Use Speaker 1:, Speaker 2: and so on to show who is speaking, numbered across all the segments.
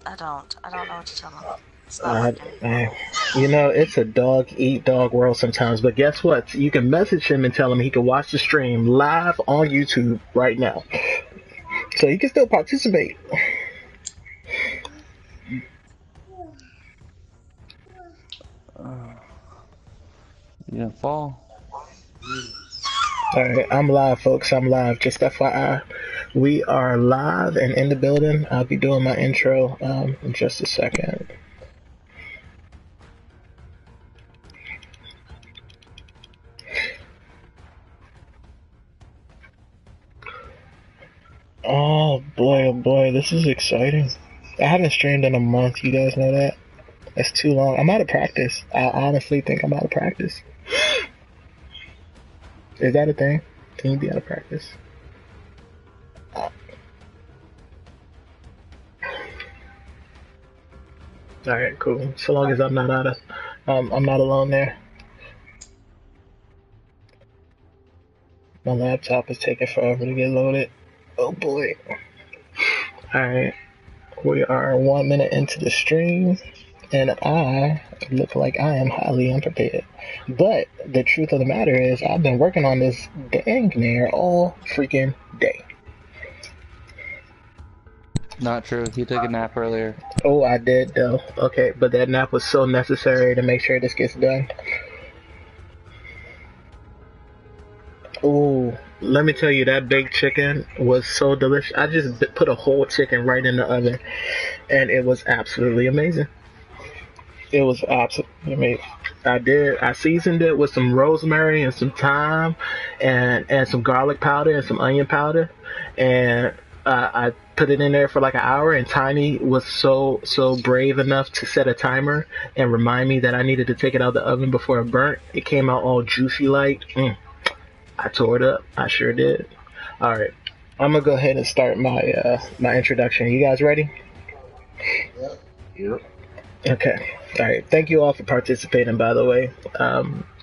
Speaker 1: I don't know what to tell him. It's not working.
Speaker 2: You know, it's a dog eat dog world sometimes, but guess what? You can message him and tell him he can watch the stream live on YouTube right now. So he can still participate.
Speaker 3: You gonna fall?
Speaker 2: Alright, I'm live, folks. I'm live. Just FYI, we are live and in the building. I'll be doing my intro in just a second. Oh boy, this is exciting. I haven't streamed in a month, you guys know that? That's too long. I'm out of practice. I honestly think I'm out of practice. Is that a thing? Can you be out of practice? Alright, cool. So long as I'm not out of, I'm not alone there. My laptop is taking forever to get loaded. Oh boy. Alright. We are 1 minute into the stream, and I look like I am highly unprepared. But the truth of the matter is, I've been working on this dang near all freaking day.
Speaker 3: Not true. He took a nap earlier.
Speaker 2: Oh, I did though. Okay, but that nap was so necessary to make sure this gets done. Oh, let me tell you, that baked chicken was so delicious. I just put a whole chicken right in the oven, and it was absolutely amazing. It was absolutely amazing. I seasoned it with some rosemary and some thyme, and some garlic powder and some onion powder, and I put it in there for like an hour. And Tiny was so brave enough to set a timer and remind me that I needed to take it out of the oven before it burnt. It came out all juicy like. I tore it up. I sure did. All right, I'm gonna go ahead and start my my introduction. You guys ready?
Speaker 4: Yep.
Speaker 2: Okay. All right. Thank you all for participating. By the way,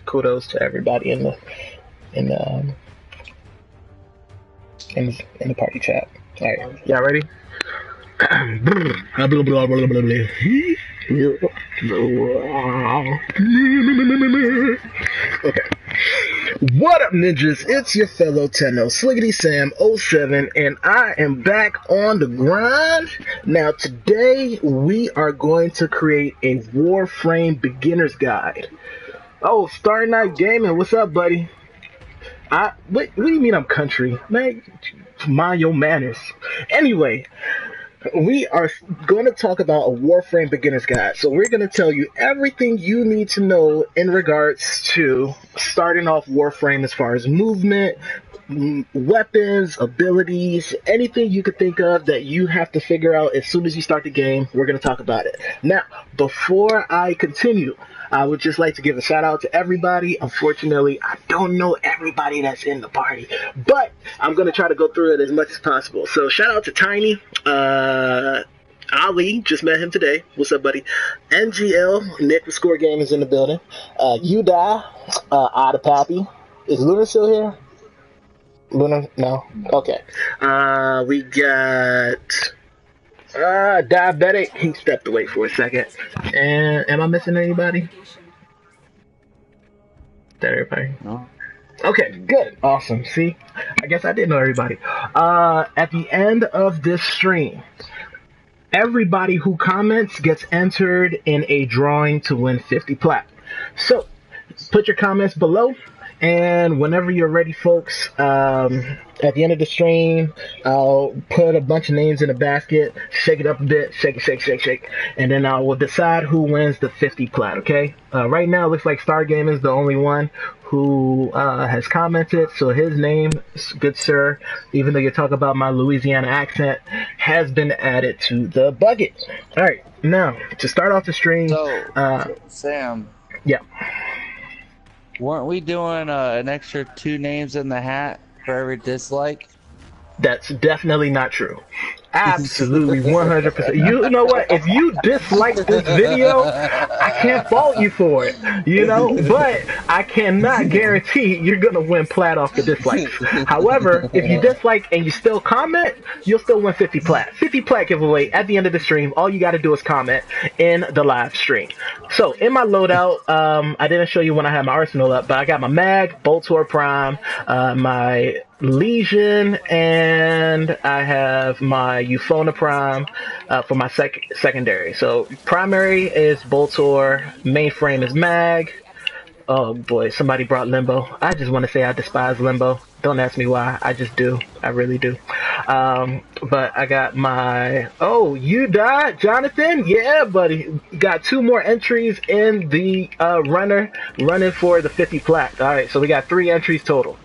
Speaker 2: kudos to everybody in the in the in the party chat. All right, y'all ready? Okay. What up, ninjas? It's your fellow Tenno, Sliggity Sam 07, and I am back on the grind. Now, today we are going to create a Warframe beginner's guide. Oh, Star Night Gaming, what's up, buddy? What do you mean I'm country? Man, mind your manners. Anyway, we are going to talk about a Warframe beginner's guide. So we're going to tell you everything you need to know in regards to starting off Warframe as far as movement, weapons, abilities, anything you could think of that you have to figure out as soon as you start the game. We're going to talk about it. Now, before I continue, I would just like to give a shout out to everybody. Unfortunately, I don't know everybody that's in the party, but I'm going to try to go through it as much as possible. So shout out to Tiny, Ali, just met him today. What's up, buddy? NGL, Nick with Score Game is in the building. Udai, Otta Pappy. Is Luna still here? Luna? No? Okay. We got Diabetic. He stepped away for a second. And am I missing anybody? Is that everybody?
Speaker 3: No.
Speaker 2: Okay, good. Awesome. See? I guess I did know everybody. At the end of this stream, everybody who comments gets entered in a drawing to win 50 plat. So, put your comments below, and whenever you're ready, folks, at the end of the stream, I'll put a bunch of names in a basket, shake it up a bit, shake, and then I will decide who wins the 50 plat, okay? Right now, it looks like Stargame is the only one who has commented, so his name, good sir, even though you talk about my Louisiana accent, has been added to the bucket. All right, now, to start off the stream...
Speaker 3: So, Sam.
Speaker 2: Yeah.
Speaker 3: Weren't we doing an extra 2 names in the hat for every dislike?
Speaker 2: That's definitely not true. Absolutely, 100%. You know what? If you dislike this video, I can't fault you for it, but I cannot guarantee you're gonna win plat off the dislikes. However, if you dislike and you still comment, you'll still win 50 plat. 50 plat giveaway at the end of the stream. All you gotta do is comment in the live stream. So, in my loadout, I didn't show you when I had my arsenal up, but I got my mag, Boltor Prime, my Legion, and I have my Euphona Prime for my secondary. So primary is Boltor, mainframe is Mag. Oh boy, somebody brought Limbo. I just want to say I despise Limbo. Don't ask me why, I just do. I really do. But I got my... Oh, you died, Jonathan? Yeah, buddy. Got 2 more entries in the running for the 50 plat. Alright, so we got 3 entries total.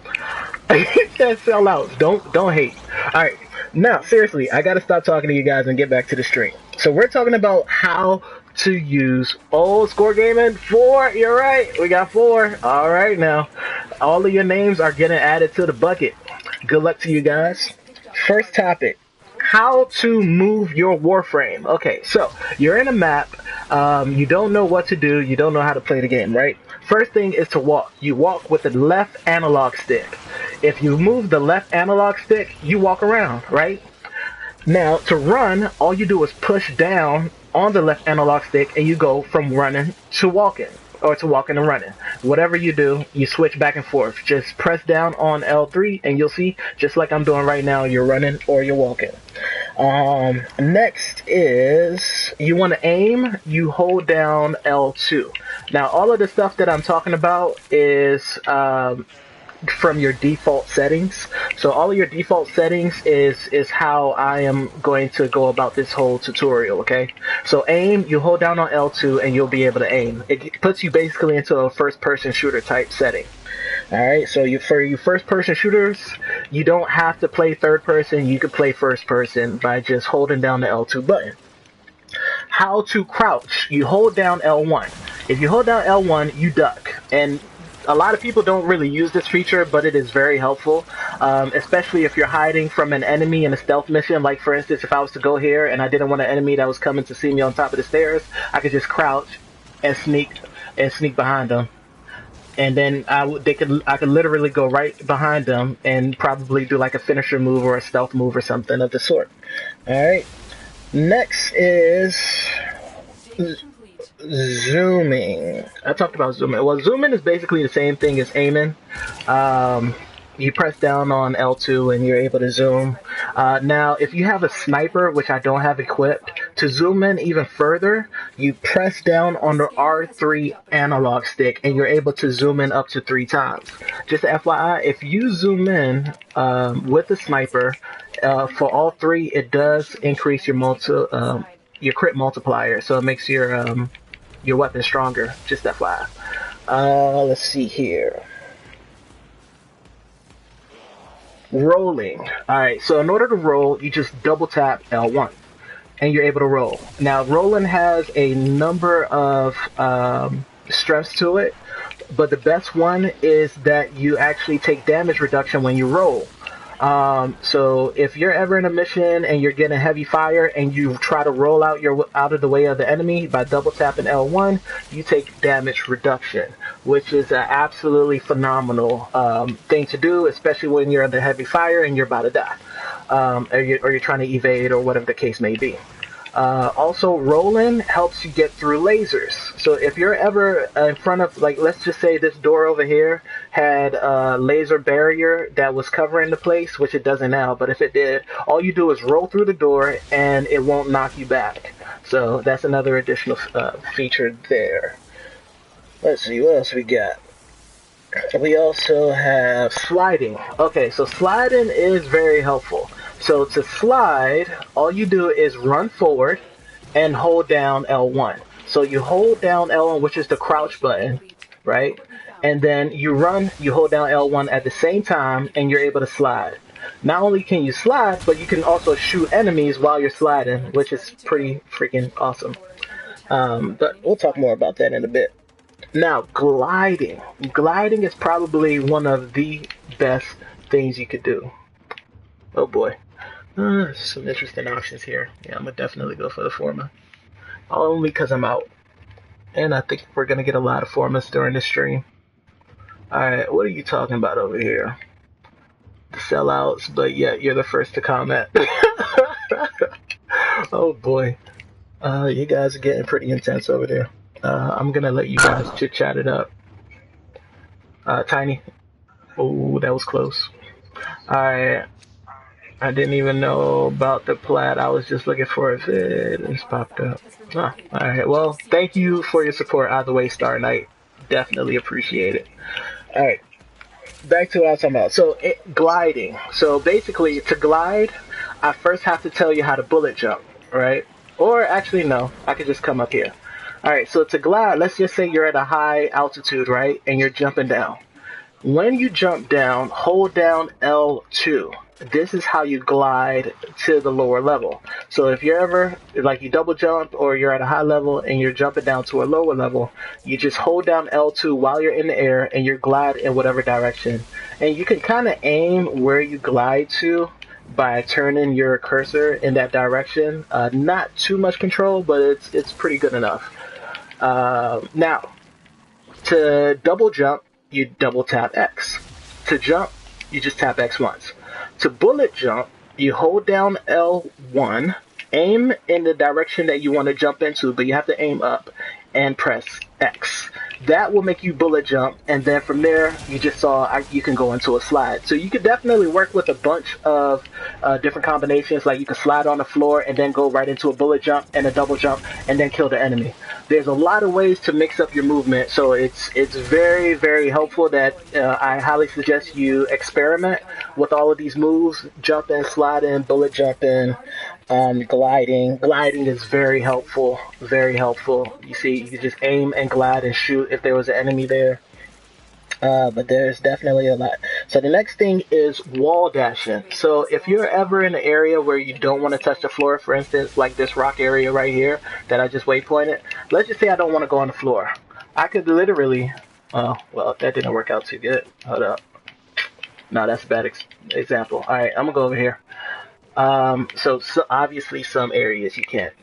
Speaker 2: That sell out. Don't hate. All right, now seriously, I gotta stop talking to you guys and get back to the stream. So we're talking about how to use score gaming 4. You're right. We got 4. All right, now all of your names are getting added to the bucket. Good luck to you guys. First topic: how to move your Warframe. Okay, so you're in a map. You don't know what to do. You don't know how to play the game, right? First thing is to walk. You walk with the left analog stick. If you move the left analog stick, you walk around, right? Now, to run, all you do is push down on the left analog stick and you go from running to walking, or to walking to running. Whatever you do, you switch back and forth. Just press down on L3 and you'll see, just like I'm doing right now, you're running or you're walking. Next is, you want to aim, you hold down L2. Now, all of the stuff that I'm talking about is from your default settings. So all of your default settings is how I am going to go about this whole tutorial, okay? So aim, you hold down on L2 and you'll be able to aim. It puts you basically into a first-person shooter type setting. Alright, so for you first-person shooters, you don't have to play third-person, you can play first-person by just holding down the L2 button. How to crouch, you hold down L1. If you hold down L1, you duck. And a lot of people don't really use this feature, but it is very helpful, especially if you're hiding from an enemy in a stealth mission. Like, for instance, if I was to go here and I didn't want an enemy that was coming to see me on top of the stairs, I could just crouch and sneak behind them. And then I could literally go right behind them and probably do like a finisher move or a stealth move or something of the sort. Alright. Next is zooming. I talked about zooming. Well, zooming is basically the same thing as aiming. You press down on L2 and you're able to zoom. Now, if you have a sniper, which I don't have equipped, to zoom in even further, you press down on the R3 analog stick and you're able to zoom in up to 3 times. Just FYI, if you zoom in with the sniper, for all 3, it does increase your crit multiplier, so it makes your weapon stronger. Just FYI. Let's see here. Rolling. Alright, so in order to roll, you just double tap L1 and you're able to roll. Now, rolling has a number of strengths to it, but the best one is that you actually take damage reduction when you roll. So if you're ever in a mission and you're getting heavy fire and you try to roll out of the way of the enemy by double tapping L1, you take damage reduction, which is an absolutely phenomenal thing to do, especially when you're under heavy fire and you're about to die, or you're trying to evade or whatever the case may be. Also, rolling helps you get through lasers. So if you're ever in front of, like, let's just say this door over here had a laser barrier that was covering the place, which it doesn't now, but if it did, all you do is roll through the door and it won't knock you back. So that's another additional feature there. Let's see, what else we got? We also have sliding. Okay, so sliding is very helpful. So to slide, all you do is run forward and hold down L1. So you hold down L1, which is the crouch button, right? And then you run, you hold down L1 at the same time, and you're able to slide. Not only can you slide, but you can also shoot enemies while you're sliding, which is pretty freaking awesome. But we'll talk more about that in a bit. Now, gliding. Gliding is probably one of the best things you could do. Oh boy. Some interesting options here. Yeah, I'm gonna definitely go for the former. Only because I'm out. And I think we're gonna get a lot of formers during the stream. Alright, what are you talking about over here? The sellouts, but yet you're the first to comment. Oh boy. You guys are getting pretty intense over there. I'm gonna let you guys chit chat it up. Tiny. Oh, that was close. Alright. I didn't even know about the plat. I was just looking for a vid. It's popped up. Oh, alright. Well, thank you for your support either way, Star Knight. Definitely appreciate it. Alright. Back to what I was talking about. So, gliding. So, basically, to glide, I first have to tell you how to bullet jump, right? Or, actually, no. I could just come up here. Alright, so to glide, let's just say you're at a high altitude, right? And you're jumping down. When you jump down, hold down L2. This is how you glide to the lower level. So if you're ever, like you double jump or you're at a high level and you're jumping down to a lower level, you just hold down L2 while you're in the air and you glide in whatever direction. And you can kind of aim where you glide to by turning your cursor in that direction. Not too much control, but it's pretty good enough. Now, to double jump, you double tap X. To jump, you just tap X once. To bullet jump, you hold down L1, aim in the direction that you want to jump into, but you have to aim up and press X. That will make you bullet jump, and then from there, you just saw you can go into a slide. So you could definitely work with a bunch of different combinations, like you can slide on the floor and then go right into a bullet jump and a double jump and then kill the enemy. There's a lot of ways to mix up your movement, so it's very, very helpful that I highly suggest you experiment with all of thing these moves, jumping, sliding, bullet jumping, gliding. Gliding is very helpful, very helpful. You see, you can just aim and glide and shoot if there was an enemy there. But there's definitely a lot. So the next thing is wall dashing. So if you're ever in an area where you don't want to touch the floor, for instance, like this rock area right here that I just waypointed, let's just say I don't want to go on the floor. I could literally, oh, well, that didn't work out too good. Hold up. No, that's a bad example. All right, I'm gonna go over here. So obviously some areas you can't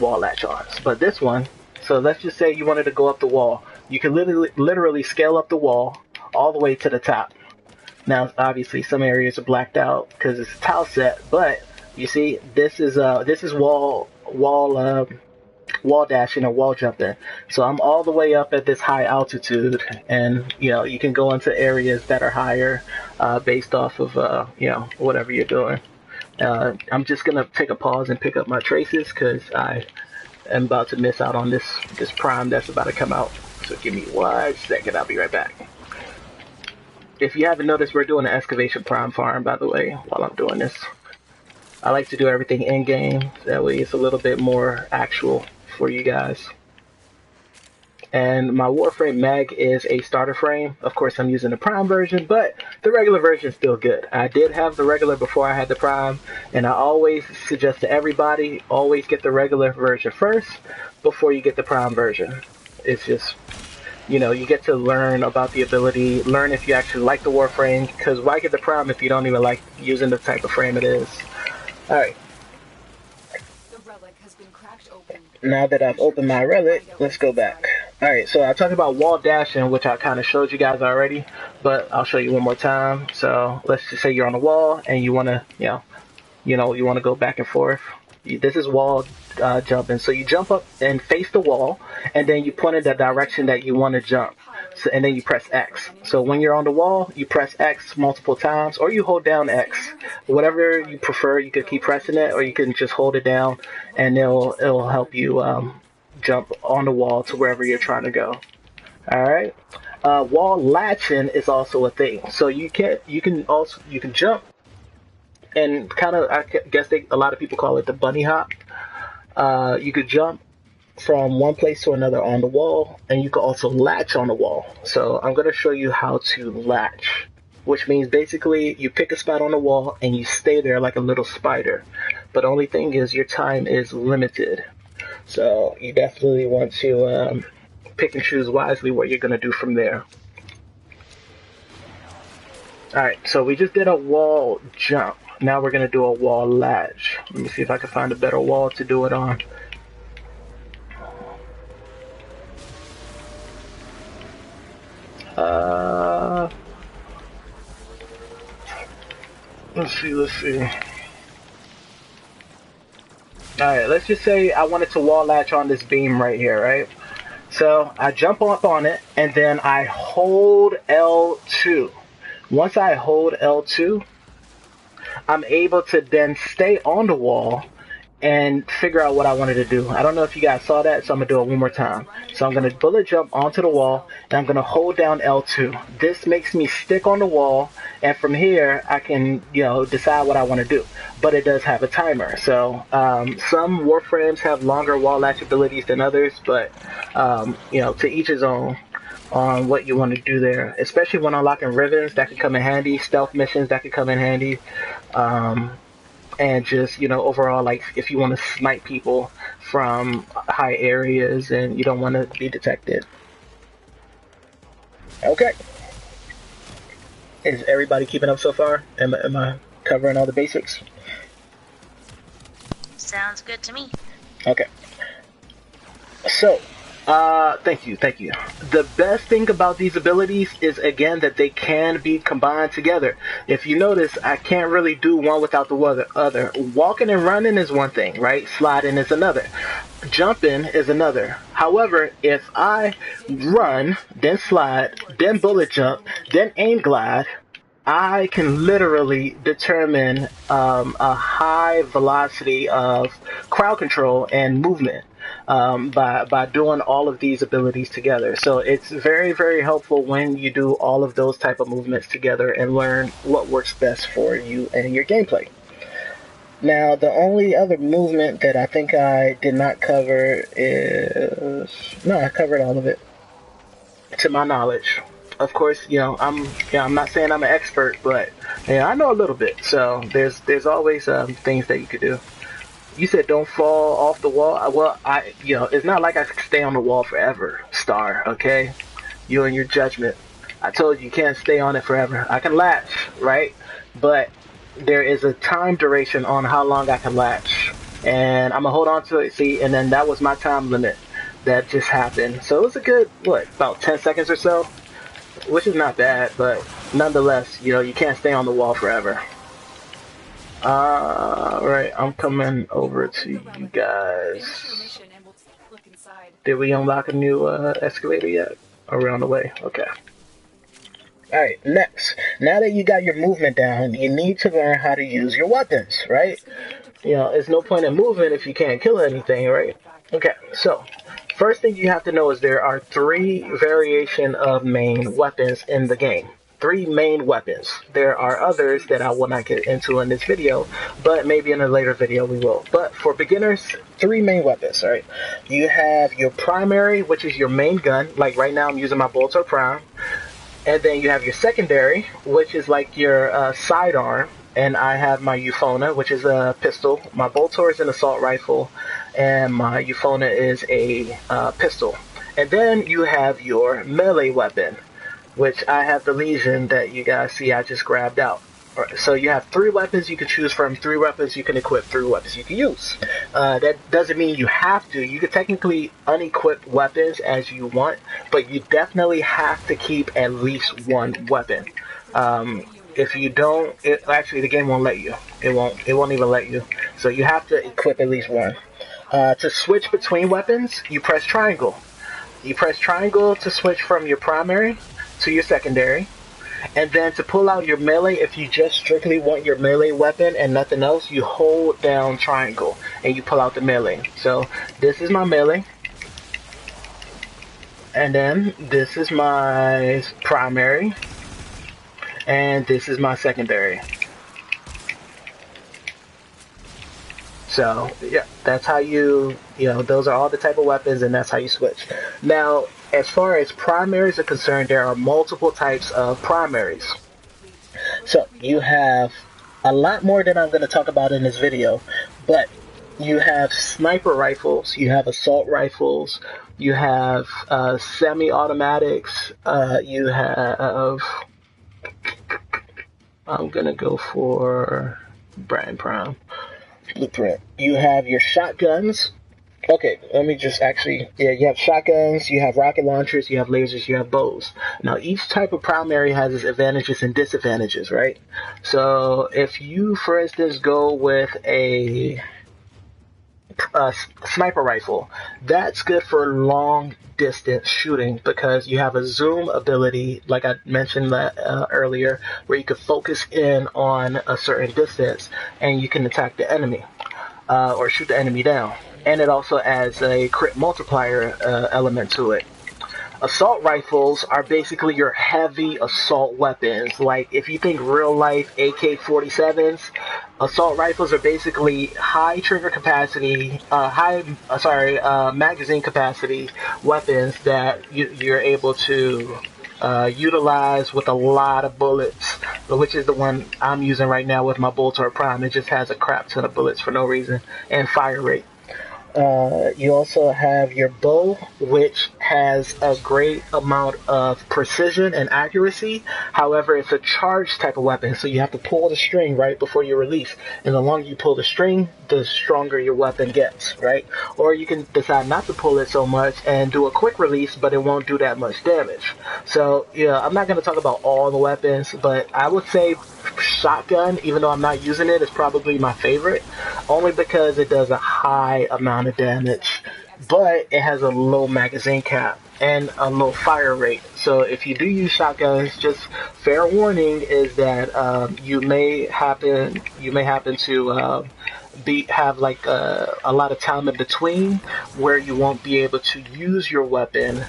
Speaker 2: wall latch on, but this one, so let's just say you wanted to go up the wall. You can literally scale up the wall all the way to the top. Now, obviously some areas are blacked out because it's a tile set, but you see, this is wall dashing or wall jumping. So I'm all the way up at this high altitude, and you can go into areas that are higher based off of whatever you're doing. I'm just gonna take a pause and pick up my traces because I am about to miss out on this prime that's about to come out. So give me 1 second, I'll be right back. If you haven't noticed, we're doing an excavation prime farm, by the way, while I'm doing this. I like to do everything in game, that way it's a little bit more actual for you guys. And my Warframe mag is a starter frame. Of course, I'm using the Prime version, but the regular version is still good. I did have the regular before I had the Prime, and I always suggest to everybody, always get the regular version first before you get the Prime version. It's just, you get to learn about the ability, learn if you actually like the Warframe, because why get the Prime if you don't even like using the type of frame it is? Alright. Now that I've opened my relic, let's go back. Alright, so I talked about wall dashing, which I kind of showed you guys already, but I'll show you one more time. So let's just say you're on a wall and you want to, you want to go back and forth. This is wall jumping. So you jump up and face the wall, and then you point in the direction that you want to jump. So, and then you press X. So when you're on the wall, you press X multiple times, or you hold down X. Whatever you prefer, you could keep pressing it, or you can just hold it down, and it'll help you jump on the wall to wherever you're trying to go. All right. Wall latching is also a thing. So you can jump, and kind of, I guess a lot of people call it the bunny hop. You could jump from one place to another on the wall, and you can also latch on the wall. So I'm going to show you how to latch, which means basically you pick a spot on the wall and you stay there like a little spider. But the only thing is your time is limited. So you definitely want to pick and choose wisely what you're going to do from there. Alright, so we just did a wall jump. Now we're going to do a wall latch. Let me see if I can find a better wall to do it on. Let's see. Alright, let's just say I wanted to wall latch on this beam right here, right? So I jump up on it and then I hold L2. Once I hold L2, I'm able to then stay on the wall and figure out what I wanted to do. I don't know if you guys saw that, so I'm going to do it one more time. So I'm going to bullet jump onto the wall, and I'm going to hold down L2. This makes me stick on the wall, and from here, I can, decide what I want to do. But it does have a timer. So some Warframes have longer wall latch abilities than others, but, to each his own on what you want to do there. Especially when unlocking rivens, that could come in handy. Stealth missions, that could come in handy. And just, overall, like, if you want to snipe people from high areas and you don't want to be detected. Okay. Is everybody keeping up so far? Am I covering all the basics?
Speaker 1: Sounds good to me.
Speaker 2: Okay. So, thank you. The best thing about these abilities is, again, that they can be combined together. If you notice, I can't really do one without the other. Walking and running is one thing, right? Sliding is another. Jumping is another. However, if I run, then slide, then bullet jump, then aim glide, I can literally determine a high velocity of crowd control and movement by doing all of these abilities together. So it's very, very helpful when you do all of those type of movements together and learn what works best for you and your gameplay. Now, the only other movement that I think I did not cover is... No, I covered all of it, to my knowledge. Of course, I'm not saying I'm an expert, but I know a little bit. So there's always things that you could do. You said don't fall off the wall. Well, it's not like I could stay on the wall forever, Star. Okay, you and your judgment. I told you can't stay on it forever. I can latch, right? But there is a time duration on how long I can latch, and I'm gonna hold on to it. See, and then that was my time limit. That just happened. So it was a good about 10 seconds or so. Which is not bad, but nonetheless, you can't stay on the wall forever. Right, I'm coming over to you guys. Did we unlock a new escalator yet? Or we're on the way? Okay. Alright, next. Now that you got your movement down, you need to learn how to use your weapons, right? There's no point in moving if you can't kill anything, right? Okay, so first thing you have to know is there are 3 variation of main weapons in the game. 3 main weapons. There are others that I will not get into in this video, but maybe in a later video we will. But for beginners, 3 main weapons, right? You have your primary, which is your main gun. Like right now I'm using my Bolter Prime. And then you have your secondary, which is like your sidearm. And I have my Euphona, which is a pistol. My Bolter is an assault rifle. And my Euphona is a pistol. And then you have your melee weapon, which I have the Legion that you guys see I just grabbed out. So you have 3 weapons you can choose from, 3 weapons you can equip, 3 weapons you can use. That doesn't mean you have to. You can technically unequip weapons as you want, but you definitely have to keep at least 1 weapon. If you don't, actually the game won't let you. It won't even let you. So you have to equip at least 1. To switch between weapons, you press triangle. You press triangle to switch from your primary to your secondary. And then to pull out your melee, if you just strictly want your melee weapon and nothing else, you hold down triangle and you pull out the melee. So this is my melee. And then this is my primary. And this is my secondary. So, yeah, that's how those are all the type of weapons, and that's how you switch. Now, as far as primaries are concerned, there are multiple types of primaries. So, you have a lot more than I'm going to talk about in this video, but you have sniper rifles, you have assault rifles, you have semi-automatics, you have... I'm going to go for... Brian Prime blueprint. You have your shotguns. Okay, let me just actually, yeah, you have shotguns, you have rocket launchers, you have lasers, you have bows. Now, each type of primary has its advantages and disadvantages, right? So, if you, for instance, go with a sniper rifle, that's good for long distance shooting because you have a zoom ability, like I mentioned earlier, where you can focus in on a certain distance and you can attack the enemy or shoot the enemy down. And it also adds a crit multiplier element to it. Assault rifles are basically your heavy assault weapons. Like, if you think real life AK-47s, assault rifles are basically high trigger capacity, magazine capacity weapons that you're able to utilize with a lot of bullets, which is the one I'm using right now with my Boltor Prime. It just has a crap ton of bullets for no reason, and fire rate. You also have your bow, which has a great amount of precision and accuracy. However, it's a charged type of weapon, so you have to pull the string right before you release. And the longer you pull the string, the stronger your weapon gets, right? Or you can decide not to pull it so much and do a quick release, but it won't do that much damage. So, yeah, I'm not going to talk about all the weapons, but I would say shotgun, even though I'm not using it, is probably my favorite, only because it does a high amount of damage, but it has a low magazine cap and a low fire rate. So if you do use shotguns, just fair warning is that you may happen to have like a lot of time in between where you won't be able to use your weapon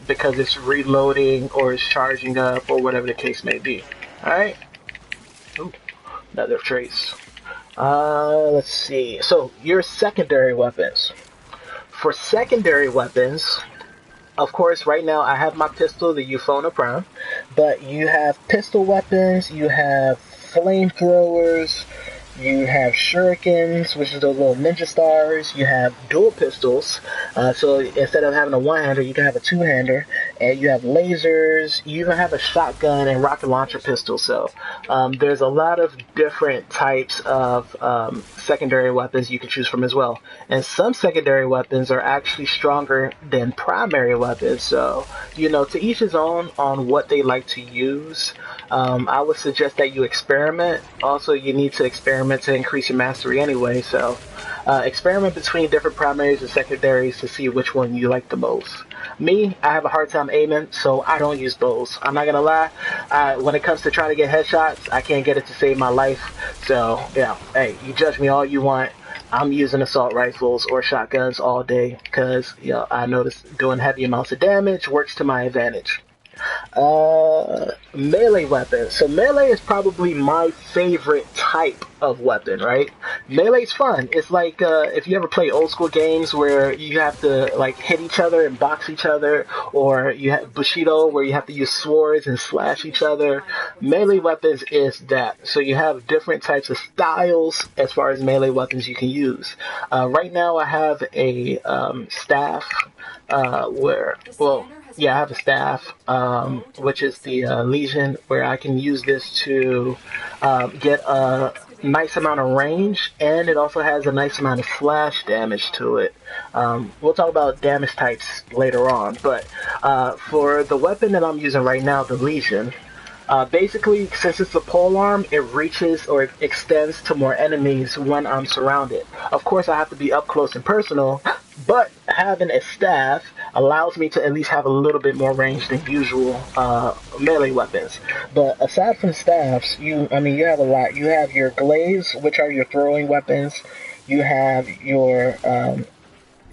Speaker 2: because it's reloading or it's charging up or whatever the case may be. All right. Ooh, another trace. Let's see. So, your secondary weapons. For secondary weapons, of course, right now I have my pistol, the Euphona Prime, but you have pistol weapons, you have flamethrowers, you have shurikens, which is those little ninja stars. You have dual pistols, so instead of having a one-hander, you can have a two-hander. And you have lasers. You even have a shotgun and rocket launcher pistol. So there's a lot of different types of secondary weapons you can choose from as well. And some secondary weapons are actually stronger than primary weapons. So, to each his own on what they like to use. I would suggest that you experiment. Also, you need to experiment to increase your mastery anyway. So experiment between different primaries and secondaries to see which one you like the most. Me, I have a hard time aiming, so I don't use bows. I'm not gonna lie. When it comes to trying to get headshots, I can't get it to save my life. So, yeah, hey, you judge me all you want. I'm using assault rifles or shotguns all day because, I notice doing heavy amounts of damage works to my advantage. Melee weapons. So melee is probably my favorite type of weapon, right? Melee's fun. It's like if you ever play old school games where you have to like hit each other and box each other, or you have Bushido where you have to use swords and slash each other. Melee weapons is that. So you have different types of styles as far as melee weapons you can use. Right now I have a staff I have a staff, which is the Legion, where I can use this to get a nice amount of range, and it also has a nice amount of slash damage to it. We'll talk about damage types later on, but for the weapon that I'm using right now, the Legion, basically, since it's a polearm, it reaches or it extends to more enemies when I'm surrounded. Of course, I have to be up close and personal, but having a staff allows me to at least have a little bit more range than usual melee weapons. But aside from staffs, you have a lot. You have your glaives, which are your throwing weapons. You have your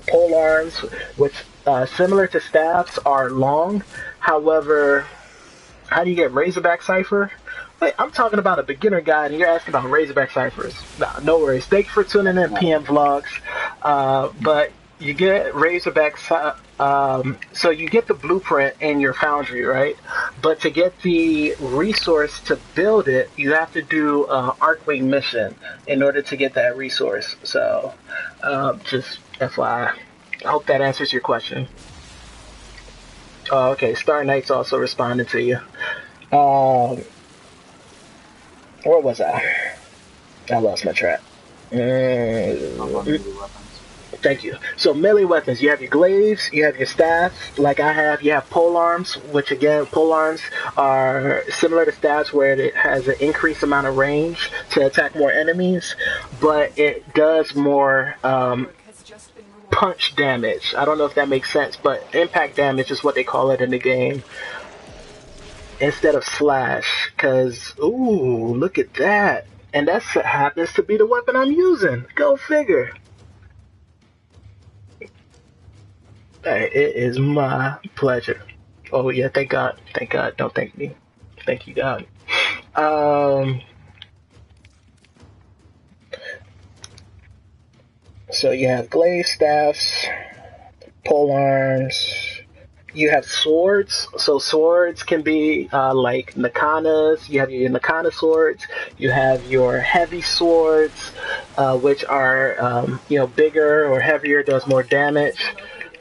Speaker 2: polearms, which similar to staffs are long. However, how do you get Razorback Cipher? Wait, I'm talking about a beginner guide, and you're asking about Razorback Ciphers. Nah, no worries. Thank you for tuning in, PM Vlogs. But you get Razorback, so you get the blueprint in your foundry, right? But to get the resource to build it, you have to do an Arcwing mission in order to get that resource. So, just FYI. I hope that answers your question. Oh, okay. Star Knight's also responding to you. Where was I? I lost my track.
Speaker 4: Melee weapons.
Speaker 2: Thank you. So melee weapons, you have your glaives, you have your staff, like I have, you have pole arms, which again, pole arms are similar to staffs where it has an increased amount of range to attack more enemies, but it does more punch damage. I don't know if that makes sense, but impact damage is what they call it in the game instead of slash, because, ooh, look at that. And that happens to be the weapon I'm using. Go figure. Hey, it is my pleasure. Oh yeah, thank God. Thank God. Don't thank me. Thank you, God. So you have glaive staffs, pole arms. You have swords. So swords can be like nakanas. You have your nakana swords. You have your heavy swords, which are bigger or heavier, does more damage.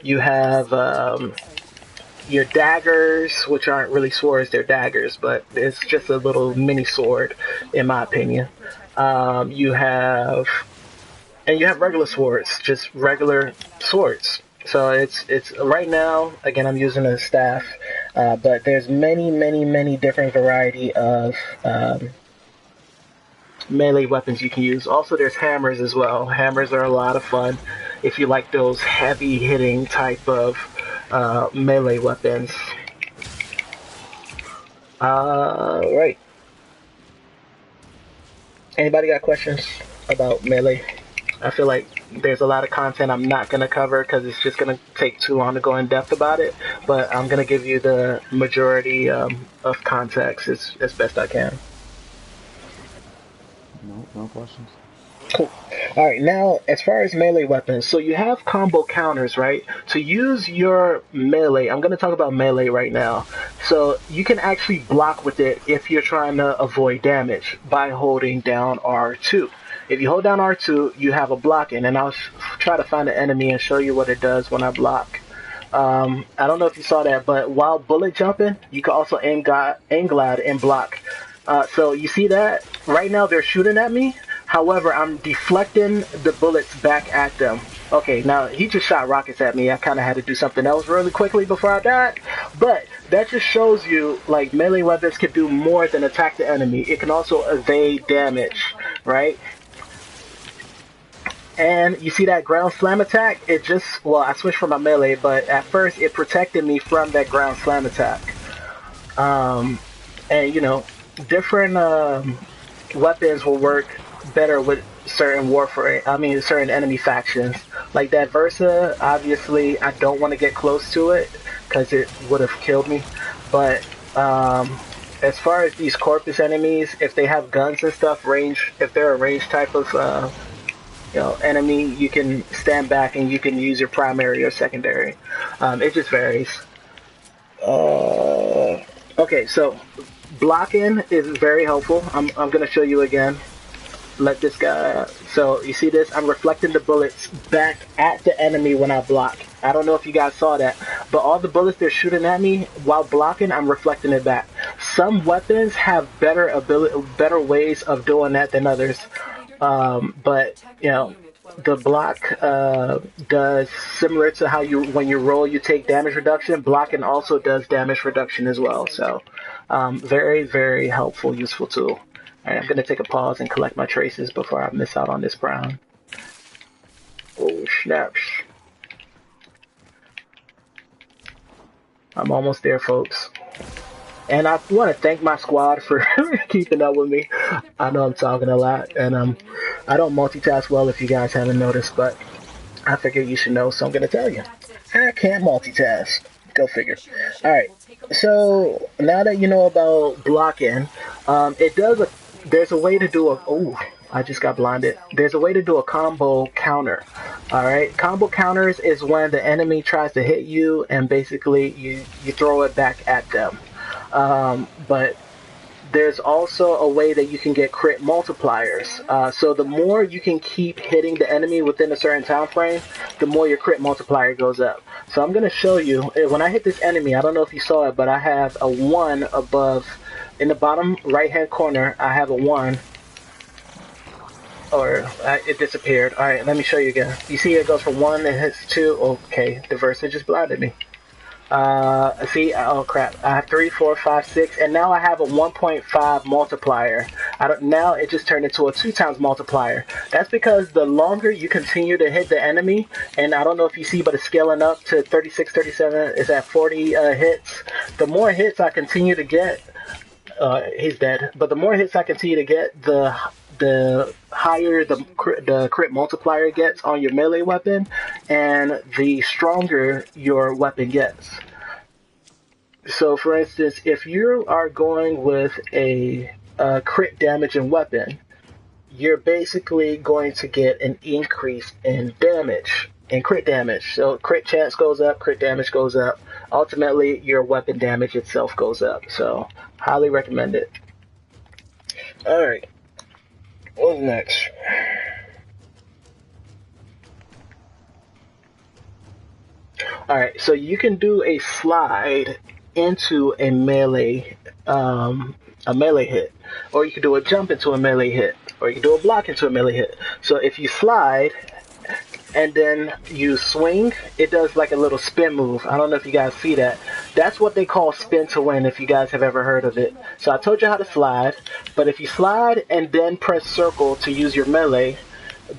Speaker 2: You have your daggers, which aren't really swords, they're daggers, but it's just a little mini sword, in my opinion. You have regular swords, just regular swords. So it's right now, again, I'm using a staff, but there's many different variety of melee weapons you can use. Also, there's hammers as well. Hammers are a lot of fun if you like those heavy hitting type of melee weapons. Right. Anybody got questions about melee? I feel like there's a lot of content I'm not going to cover because it's just going to take too long to go in depth about it, but I'm going to give you the majority of context as best I can.
Speaker 4: No questions.
Speaker 2: Cool. All right, now as far as melee weapons, so you have combo counters, right? To use your melee, I'm going to talk about melee right now. So you can actually block with it if you're trying to avoid damage by holding down R2. If you hold down R2, you have a blocking, and I'll try to find an enemy and show you what it does when I block. I don't know if you saw that, but while bullet jumping, you can also aim glide and block. So you see that? Right now they're shooting at me. However, I'm deflecting the bullets back at them. Okay, now he just shot rockets at me. I kind of had to do something else really quickly before I died. But that just shows you, like, melee weapons can do more than attack the enemy. It can also evade damage, right? And you see that ground slam attack? It just, well, I switched from my melee, but at first it protected me from that ground slam attack. And, different weapons will work better with certain certain enemy factions. Like that Versa, obviously, I don't want to get close to it because it would have killed me. But as far as these Corpus enemies, if they have guns and stuff, if they're a range type of enemy, you can stand back and you can use your primary or secondary. It just varies. Okay, so blocking is very helpful. I'm gonna show you again. Let this guy. So you see this? I'm reflecting the bullets back at the enemy when I block. I don't know if you guys saw that, but all the bullets they're shooting at me while blocking, I'm reflecting it back. Some weapons have better ways of doing that than others. But the block does similar to how when you roll, you take damage reduction. Blocking also does damage reduction as well. So very, very helpful, useful tool. All right, I'm gonna take a pause and collect my traces before I miss out on this brown. Oh snaps! I'm almost there, folks. And I want to thank my squad for keeping up with me. I know I'm talking a lot, and I don't multitask well if you guys haven't noticed, but I figured you should know, so I'm going to tell you. I can't multitask. Go figure. Alright, so now that you know about blocking, there's a way to do I just got blinded. There's a way to do a combo counter. Alright, combo counters is when the enemy tries to hit you and basically you throw it back at them. But there's also a way that you can get crit multipliers. So the more you can keep hitting the enemy within a certain time frame, the more your crit multiplier goes up. So I'm going to show you, when I hit this enemy, I don't know if you saw it, but I have a 1 above, in the bottom right hand corner, I have a 1. or it disappeared. All right, let me show you again. You see it goes from 1 and hits 2. Okay, the versa just blinded me. See, oh crap, I have 3, 4, 5, 6, and now I have a 1.5 multiplier. Now it just turned into a 2 times multiplier. That's because the longer you continue to hit the enemy, and I don't know if you see, but it's scaling up to 36, 37, it's at 40 hits. The more hits I continue to get, he's dead, but the more hits I continue to get, the higher the crit multiplier gets on your melee weapon, and the stronger your weapon gets. So, for instance, if you are going with a crit damaging weapon, you're basically going to get an increase in damage, in crit damage. So, crit chance goes up, crit damage goes up. Ultimately, your weapon damage itself goes up. So, highly recommend it. Alright. What's next? Alright, so you can do a slide into a melee hit, or you can do a jump into a melee hit, or you can do a block into a melee hit. So if you slide and then you swing, it does like a little spin move. I don't know if you guys see that. That's what they call spin to win, if you guys have ever heard of it. So I told you how to slide, but if you slide and then press circle to use your melee,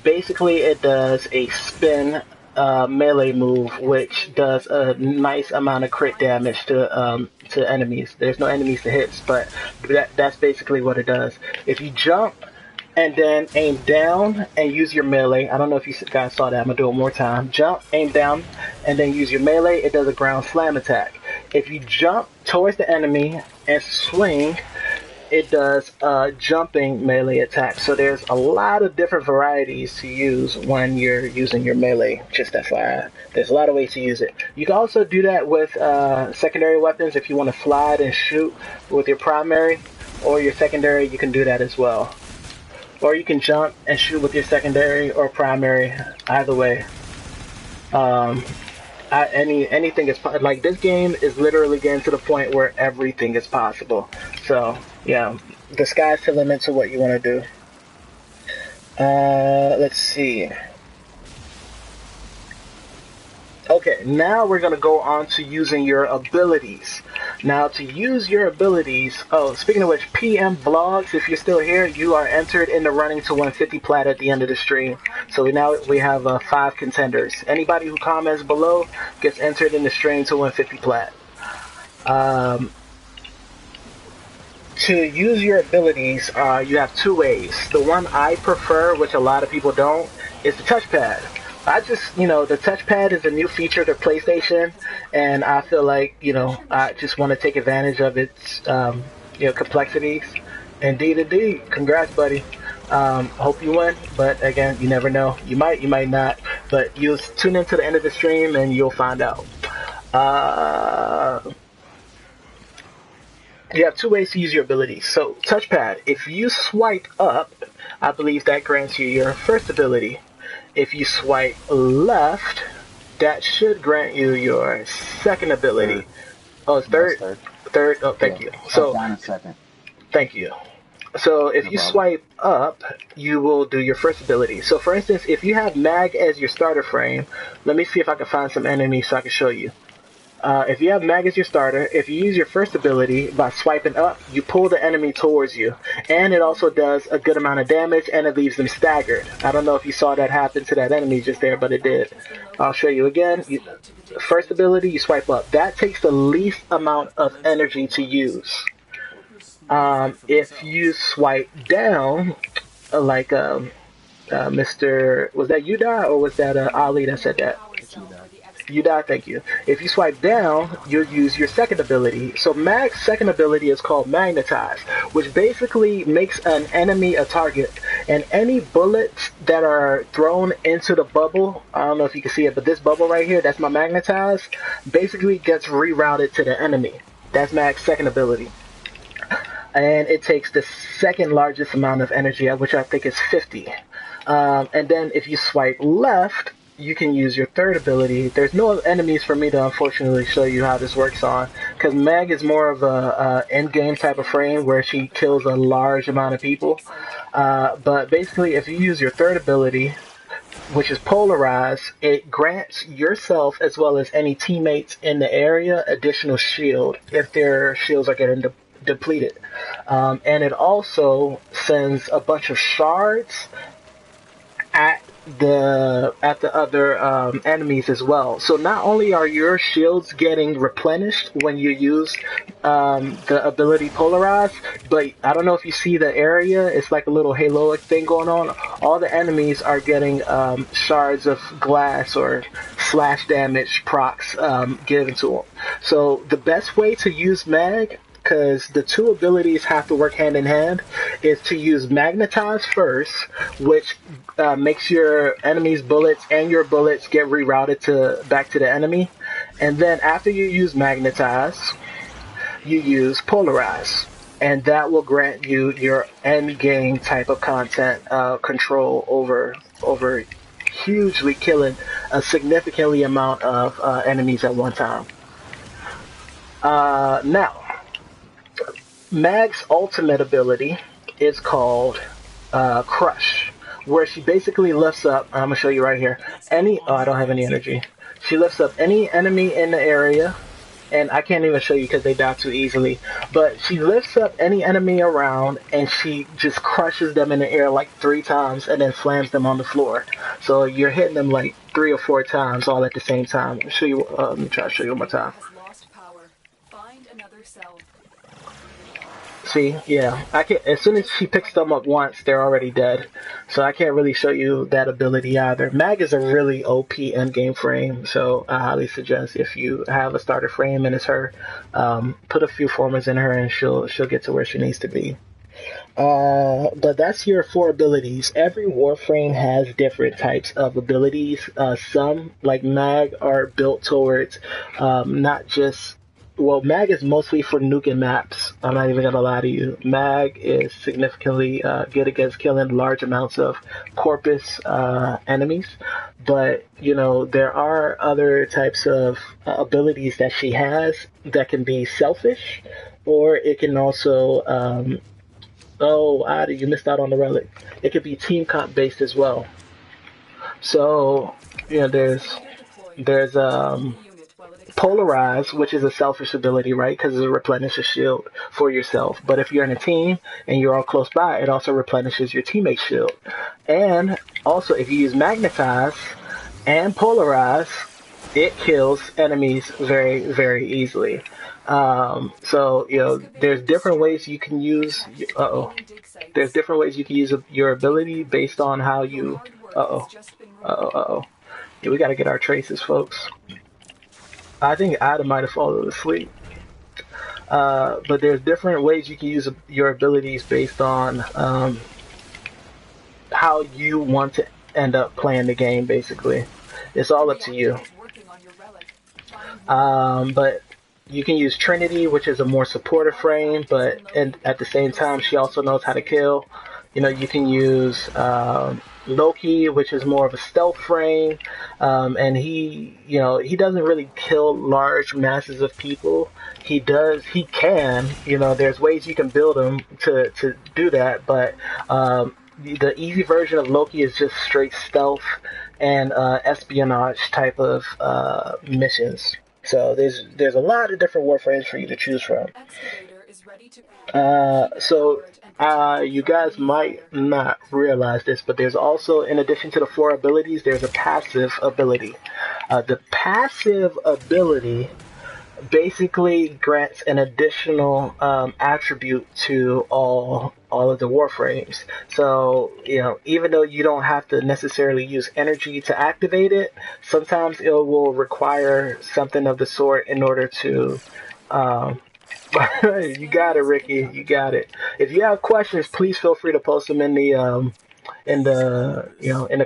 Speaker 2: basically it does a spin melee move, which does a nice amount of crit damage to enemies. There's no enemies to hit, but that's basically what it does. If you jump and then aim down and use your melee. I don't know if you guys saw that. I'm going to do it one more time. Jump, aim down, and then use your melee. It does a ground slam attack. If you jump towards the enemy and swing, it does a jumping melee attack. So there's a lot of different varieties to use when you're using your melee. Just FYI. There's a lot of ways to use it. You can also do that with secondary weapons. If you want to slide and shoot with your primary or your secondary, you can do that as well. Or you can jump and shoot with your secondary or primary. Either way. Anything is like, this game is literally getting to the point where everything is possible. So yeah, the sky's the limit to what you want to do. Let's see. Okay, now we're going to go on to using your abilities. Now, to use your abilities, speaking of which, PM Vlogs, if you're still here, you are entered in the running to 150 plat at the end of the stream. So we have 5 contenders. Anybody who comments below gets entered in the stream to 150 plat. To use your abilities, you have 2 ways. The one I prefer, which a lot of people don't, is the touchpad. The touchpad is a new feature to PlayStation, and I feel like, I just want to take advantage of its, complexities. Indeed, congrats, buddy. Hope you win, but again, you never know. You might not, but you'll tune in to the end of the stream and you'll find out. You have 2 ways to use your abilities. So, touchpad, if you swipe up, I believe that grants you your first ability. If you swipe left, that should grant you your second ability. Third. Oh, it's third? Yes, third? Oh, thank you. So, down a second. Thank you. So, if you swipe up, you will do your first ability. So, for instance, if you have mag as your starter frame, let me see if I can find some enemies so I can show you. If you have mag as your starter, if you use your first ability by swiping up, you pull the enemy towards you. And it also does a good amount of damage, and it leaves them staggered. I don't know if you saw that happen to that enemy just there, but it did. I'll show you again. First ability, you swipe up. That takes the least amount of energy to use. If you swipe down, like Mr. Was that Yuda, or was that Ali that said that? You die, thank you. If you swipe down, you'll use your second ability. So Mag's second ability is called Magnetize, which basically makes an enemy a target. And any bullets that are thrown into the bubble, I don't know if you can see it, but this bubble right here, that's my Magnetize, basically gets rerouted to the enemy. That's Mag's second ability. And it takes the second largest amount of energy, which I think is 50. And then if you swipe left, you can use your third ability. There's no enemies for me to unfortunately show you how this works on, because Meg is more of a end-game type of frame where she kills a large amount of people. But basically, if you use your third ability, which is polarize, it grants yourself as well as any teammates in the area additional shield if their shields are getting depleted. And it also sends a bunch of shards at the other enemies as well. So not only are your shields getting replenished when you use the ability polarize, but I don't know if you see the area, it's like a little haloic thing going on. All the enemies are getting shards of glass or slash damage procs given to them. So the best way to use mag, because the two abilities have to work hand in hand, is to use Magnetize first, which makes your enemy's bullets and your bullets get rerouted back to the enemy. And then after you use Magnetize, you use Polarize. And that will grant you your end game type of content control over hugely killing a significantly amount of enemies at one time. Now, Mag's ultimate ability is called Crush, where she basically lifts up, I'm going to show you right here, I don't have any energy. She lifts up any enemy in the area, and I can't even show you because they die too easily, but she lifts up any enemy around, and she just crushes them in the air like 3 times, and then slams them on the floor. So you're hitting them like 3 or 4 times all at the same time. Let me try to show you one more time. See, yeah, I can. As soon as she picks them up once, they're already dead. So I can't really show you that ability either. Mag is a really OP endgame frame, so I highly suggest if you have a starter frame and it's her, put a few formers in her and she'll get to where she needs to be. But that's your 4 abilities. Every Warframe has different types of abilities. Some, like Mag, are built towards not just. Well, Mag is mostly for nuking maps. I'm not even gonna lie to you. Mag is significantly good against killing large amounts of corpus enemies. But, you know, there are other types of abilities that she has that can be selfish, or it can also, Adi, you missed out on the relic. It could be team comp based as well. So, you know, there's Polarize, which is a selfish ability, right? Because it replenishes shield for yourself. But if you're in a team and you're all close by, it also replenishes your teammate's shield. And also, if you use Magnetize and Polarize, it kills enemies very, very easily. So, you know, there's different ways you can use. There's different ways you can use your ability based on how you. Yeah, we got to get our traces, folks. I think Adam might have fallen asleep. But there's different ways you can use your abilities based on how you want to end up playing the game, basically. It's all up to you. But you can use Trinity, which is a more supportive frame, and at the same time, she also knows how to kill. You know, you can use Loki, which is more of a stealth frame, and he doesn't really kill large masses of people. He can, you know, there's ways you can build him to do that, but the easy version of Loki is just straight stealth and espionage type of missions. So there's a lot of different warframes for you to choose from. You guys might not realize this, but there's also, in addition to the 4 abilities, there's a passive ability. The passive ability basically grants an additional attribute to all of the warframes. So, you know, even though you don't have to necessarily use energy to activate it, sometimes it will require something of the sort in order to you got it, Ricky. You got it. If you have questions, please feel free to post them in the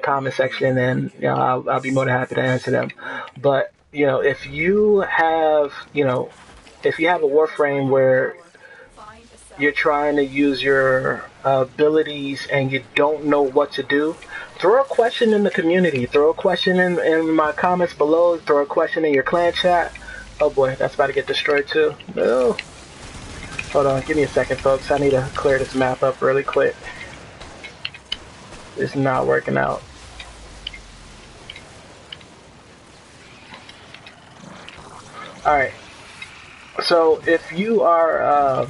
Speaker 2: comment section, and you know, I'll be more than happy to answer them. But you know, if you have a Warframe where you're trying to use your abilities and you don't know what to do, throw a question in the community. Throw a question in my comments below. Throw a question in your clan chat. Oh boy, that's about to get destroyed too. No. Hold on, give me a second, folks. I need to clear this map up really quick. It's not working out. Alright. So if you are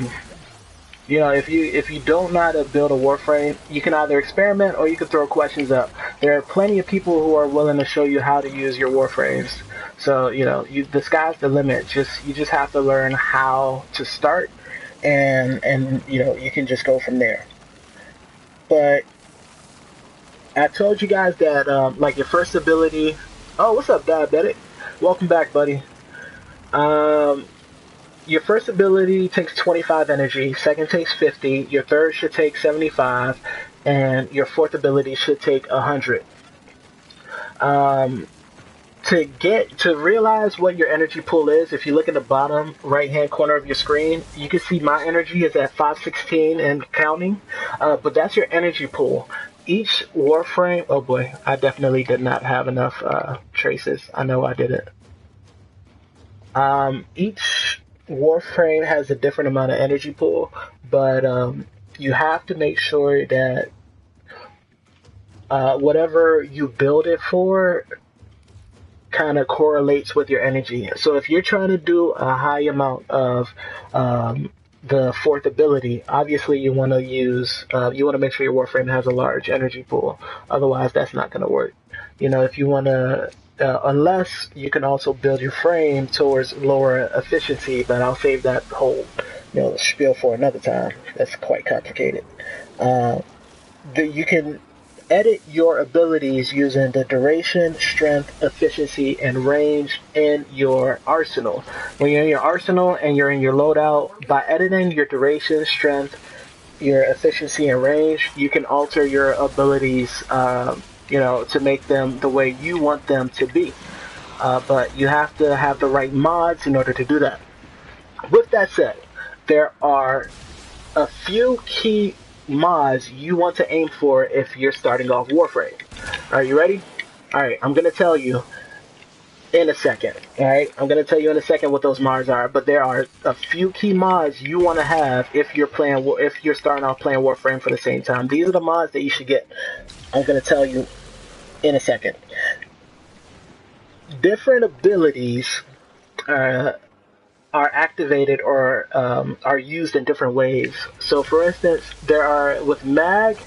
Speaker 2: you know, if you don't know how to build a Warframe, you can either experiment or you can throw questions up. There are plenty of people who are willing to show you how to use your Warframes. So, you know, the sky's the limit. You just have to learn how to start, and you know, you can just go from there. But I told you guys that like your first ability. Oh, what's up, Diabetic? Welcome back, buddy. Your first ability takes 25 energy, second takes 50, your third should take 75, and your fourth ability should take 100. To realize what your energy pool is, if you look at the bottom right hand corner of your screen, you can see my energy is at 516 and counting, but that's your energy pool. Each Warframe, oh boy, I definitely did not have enough traces. I know I didn't. Each Warframe has a different amount of energy pool, but you have to make sure that whatever you build it for kind of correlates with your energy. So if you're trying to do a high amount of the fourth ability, obviously you want to use, you want to make sure your Warframe has a large energy pool. Otherwise, that's not going to work. You know, if you want to, unless you can also build your frame towards lower efficiency, but I'll save that whole, you know, spiel for another time. That's quite complicated. You can edit your abilities using the duration, strength, efficiency, and range in your arsenal. When you're in your arsenal and you're in your loadout, by editing your duration, strength, your efficiency, and range, you can alter your abilities, you know, to make them the way you want them to be. But you have to have the right mods in order to do that. With that said, there are a few key mods you want to aim for if you're starting off Warframe. Are you ready? Alright, I'm going to tell you in a second. Alright, I'm going to tell you in a second what those mods are, but there are a few key mods you want to have if you're starting off playing Warframe for the same time. These are the mods that you should get. I'm going to tell you in a second. Different abilities are activated or are used in different ways. So for instance, there are with Mag,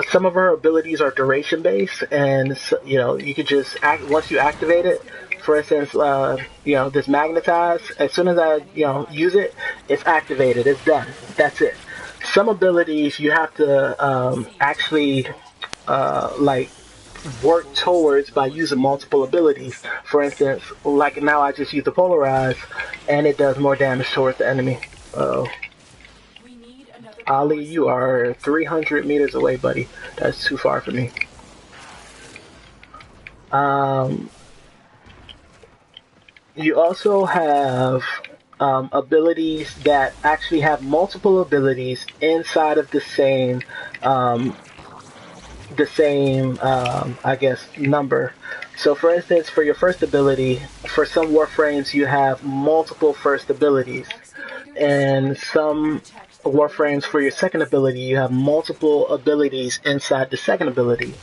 Speaker 2: some of her abilities are duration based, and you know, you could just once you activate it. For instance, you know, this magnetize, as soon as I, you know, use it, it's activated, it's done, that's it. Some abilities you have to actually like work towards by using multiple abilities. For instance, like now I just use the polarize and it does more damage towards the enemy. Ali, you are 300 meters away, buddy. That's too far for me. You also have abilities that actually have multiple abilities inside of the same I guess, number. So for instance, for your first ability, for some Warframes you have multiple first abilities, and some Warframes for your second ability you have multiple abilities inside the second ability.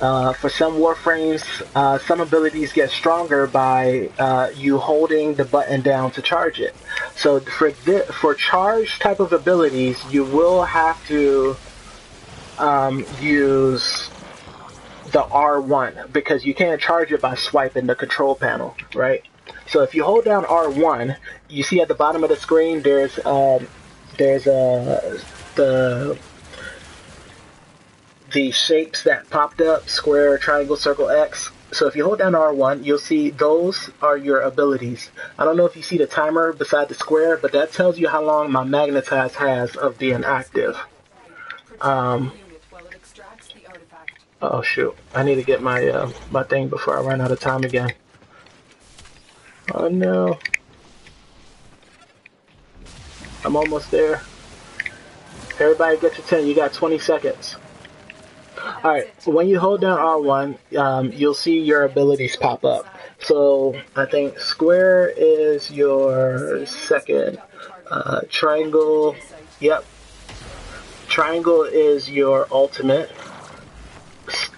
Speaker 2: For some Warframes, some abilities get stronger by you holding the button down to charge it. So for charge type of abilities, you will have to use the R1 because you can't charge it by swiping the control panel, right? So if you hold down R1, you see at the bottom of the screen there's the shapes that popped up: square, triangle, circle, X. So if you hold down R1, you'll see those are your abilities. I don't know if you see the timer beside the square, but that tells you how long my magnetize has of being active. Oh shoot, I need to get my my thing before I run out of time again. Oh no. I'm almost there. Everybody get to 10. You got 20 seconds. Alright, when you hold down R1, you'll see your abilities pop up. So, I think square is your second. Triangle, yep. Triangle is your ultimate.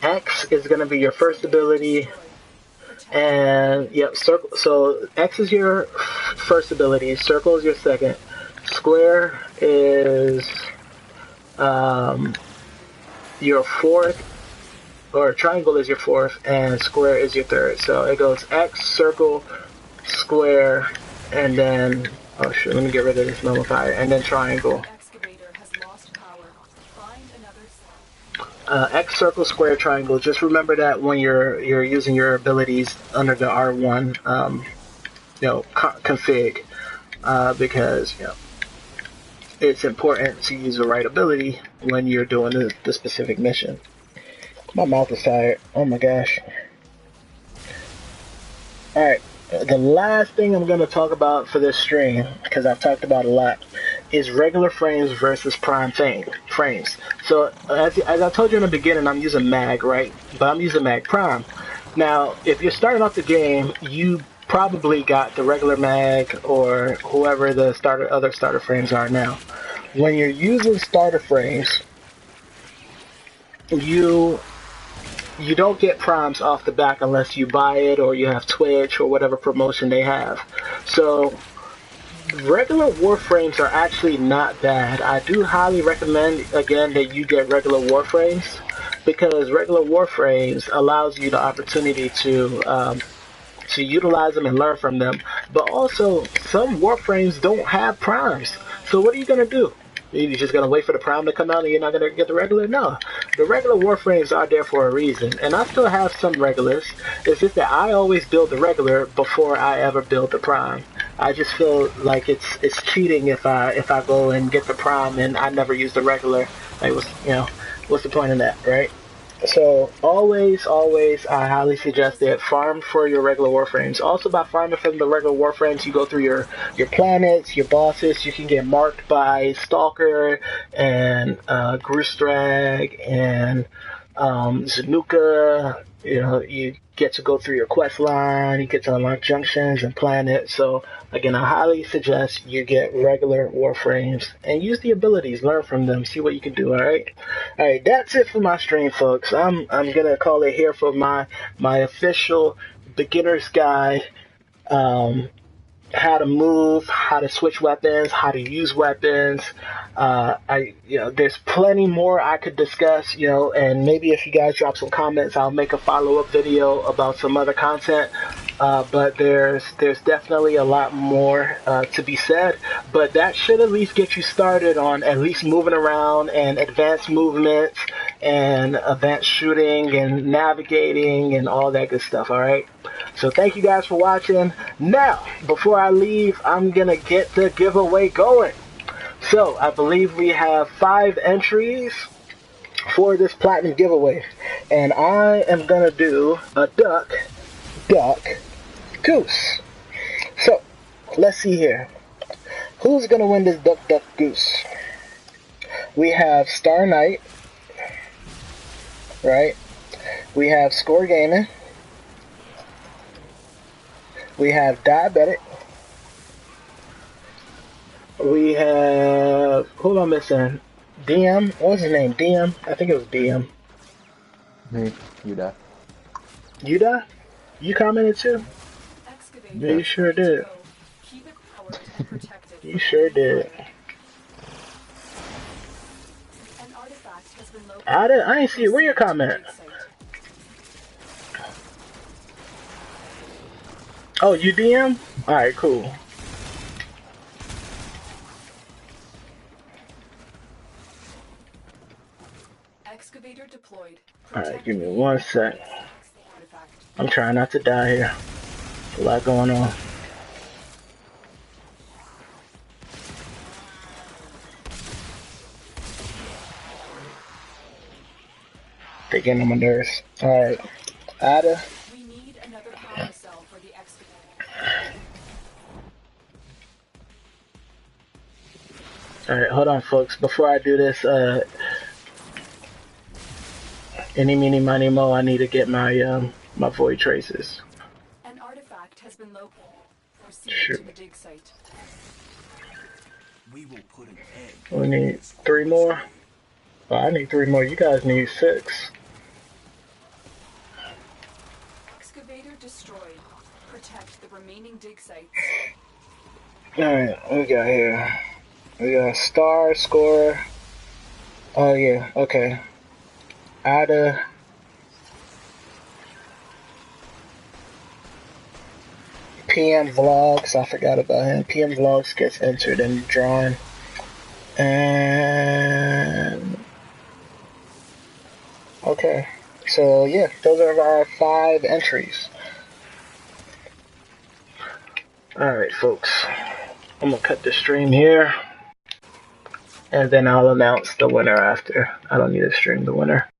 Speaker 2: X is going to be your first ability. And, yep, circle. So, X is your first ability. Circle is your second. Square is your fourth. Or triangle is your fourth, and square is your third. So it goes X, circle, square, and then, oh shit, let me get rid of this nullifier, and then triangle. X, circle, square, triangle. Just remember that when you're using your abilities under the R1, config, because it's important to use the right ability when you're doing the specific mission. My mouth is tired. Oh my gosh. Alright, the last thing I'm going to talk about for this stream, because I've talked about a lot, is regular frames versus prime frames. So, as I told you in the beginning, I'm using mag, right? But I'm using mag prime. Now, if you're starting off the game, you probably got the regular mag or whoever the other starter frames are now. When you're using starter frames, you don't get primes off the back unless you buy it or you have Twitch or whatever promotion they have. So regular Warframes are actually not bad. I do highly recommend, again, that you get regular Warframes, because regular Warframes allows you the opportunity to utilize them and learn from them. But also, some Warframes don't have primes. So what are you going to do? You're just going to wait for the prime to come out and you're not going to get the regular? No. The regular Warframes are there for a reason. And I still have some regulars. It's just that I always build the regular before I ever build the prime. I just feel like it's cheating if I go and get the prime and I never use the regular. Like, what's the point in that, right? So always, I highly suggest that farm for your regular Warframes. Also, by farming from the regular Warframes, you go through your planets, your bosses. You can get marked by Stalker and Groostrag and Zanuka. You get to go through your quest line. You get to unlock junctions and planets. So again, I highly suggest you get regular Warframes and use the abilities, learn from them, see what you can do. All right, that's it for my stream, folks. I'm gonna call it here for my official beginner's guide. How to move, how to switch weapons, how to use weapons. There's plenty more I could discuss, and maybe if you guys drop some comments, I'll make a follow-up video about some other content. But there's definitely a lot more to be said. But that should at least get you started on at least moving around and advanced movements and advanced shooting and navigating and all that good stuff, all right? So thank you guys for watching. Now, before I leave, I'm going to get the giveaway going. So I believe we have 5 entries for this platinum giveaway. And I am going to do a duck, goose. So, let's see here. Who's going to win this duck, goose? We have Star Knight, right? We have Score Gaming. We have Diabetic. We have, who am I missing? DM? What's his name? DM? I think it was DM.
Speaker 4: Me, Yuda.
Speaker 2: Yuda? You commented too? Yeah, you sure did. You sure did. I ain't see it. Where your comment? Oh, you DM? Alright, cool.
Speaker 5: Excavator deployed.
Speaker 2: Alright, give me 1 sec. I'm trying not to die here. A lot going on. They're getting on my nerves. Alright. Ada.
Speaker 5: We need another power cell for the excavator.
Speaker 2: Alright, hold on, folks. Before I do this, any, meeny, miny, mo, I need to get my, my void traces.
Speaker 5: An artifact has been located. Proceed
Speaker 2: Shoot.
Speaker 5: to the dig site.
Speaker 6: We will put an egg.
Speaker 2: We need 3 more. Oh, I need 3 more. You guys need 6.
Speaker 5: Excavator destroyed. Protect the remaining dig sites.
Speaker 2: Alright, what we got here? We got star, score. Oh, yeah, okay. Ada. PM Vlogs, I forgot about him. PM Vlogs gets entered and drawn. And okay, so yeah, those are our 5 entries. Alright, folks, I'm gonna cut the stream here, and then I'll announce the winner after. I don't need to stream the winner.